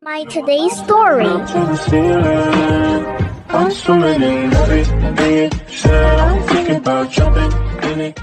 My today's story. I'm swimming in everything you said. I'm thinking about jumping in it.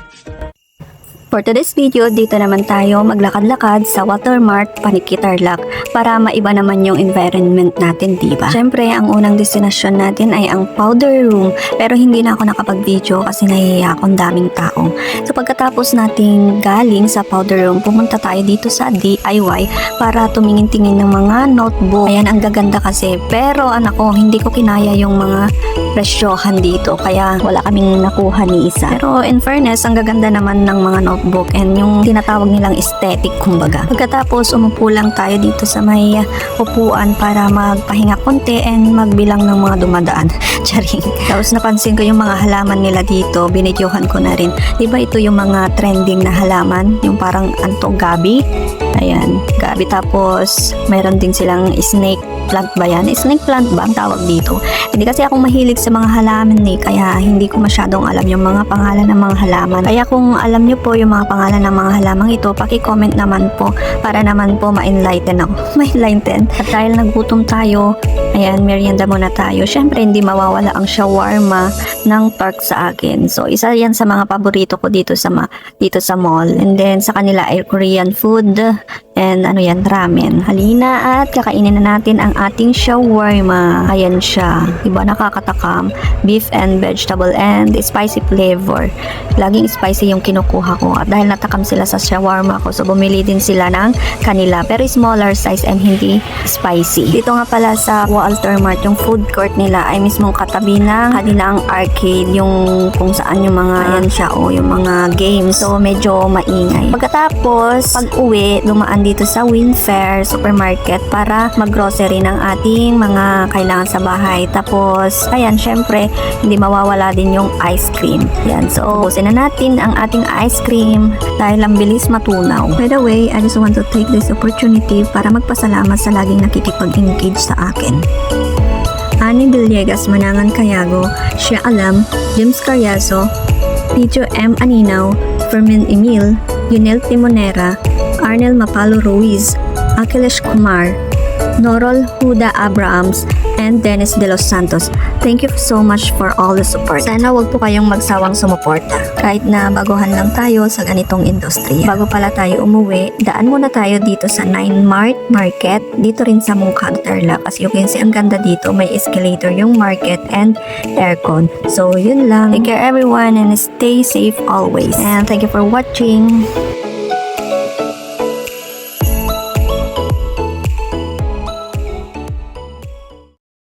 For today's video, dito naman tayo maglakad-lakad sa Watermart, Paniki Tarlac para maiba naman yung environment natin, diba? Siyempre, ang unang destinasyon natin ay ang powder room, pero hindi na ako nakapag-video kasi nahihiya akong daming tao. So pagkatapos nating galing sa powder room, pumunta tayo dito sa DIY para tumingin-tingin ng mga notebook. Ayan, ang gaganda kasi. Pero anak ko, hindi ko kinaya yung mga presyohan dito, kaya wala kaming nakuha ni isa. Pero in fairness, ang gaganda naman ng mga notebook and yung tinatawag nilang aesthetic kumbaga. Pagkatapos umupo lang tayo dito sa may upuan para magpahinga konti and magbilang ng mga dumadaan. Charing. Tapos napansin ko yung mga halaman nila dito, binidyohan ko na rin. Diba ito yung mga trending na halaman, yung parang gabi? Ayan, gabi. Tapos mayroon din silang snake plant ba yan? Snake plant ba ang tawag dito? Hindi kasi ako mahilig sa mga halaman kaya hindi ko masyadong alam yung mga pangalan ng mga halaman. Kaya kung alam nyo po yung mga pangalan ng mga halamang ito, paki-comment naman po para naman po ma-enlighten ako. Ma-enlighten. At dahil nagutom tayo, ayan, merienda muna tayo. Syempre, hindi mawawala ang shawarma ng Turk sa akin. So, isa yan sa mga paborito ko dito sa mall. And then, sa kanila ay Korean food and ramen. Halina at kakainin na natin ang ating shawarma. Ayan siya. Diba, nakakatakam. Beef and vegetable and spicy flavor. Laging spicy yung kinukuha ko. At dahil natakam sila sa shawarma ko, so bumili din sila ng kanila. Pero smaller size and hindi spicy. Dito nga pala sa Walter Mart, yung food court nila ay mismong katabi ng kanilang arcade, yung kung saan yung mga yung mga games. So medyo maingay. Pagkatapos, pag uwi, dumaan dito sa Winfair Supermarket para maggrocery ng ating mga kailangan sa bahay. Tapos, ayan, syempre, hindi mawawala din yung ice cream. Yan, so, ubusin na natin ang ating ice cream dahil ang bilis matunaw. By the way, I just want to take this opportunity para magpasalamat sa laging nakikipag-engage sa akin. Ani Villegas, Manangan Cayago, Shia Alam, James Carriazo, Picho M. Aninaw, Fermin Emil, Yunel Timonera, Arnel Mapalo Ruiz, Akilesh Kumar, Norol Huda Abrahams, and Dennis De Los Santos. Thank you so much for all the support. Sana wag po kayong magsawang sumuporta. Kahit na baguhan lang tayo sa ganitong industriya. Bago pala tayo umuwi, daan muna tayo dito sa 9 Mart Market. Dito rin sa Mungkag Tarlac. As you can see, ang ganda dito. May escalator yung market and aircon. So, yun lang. Take care everyone and stay safe always. And thank you for watching.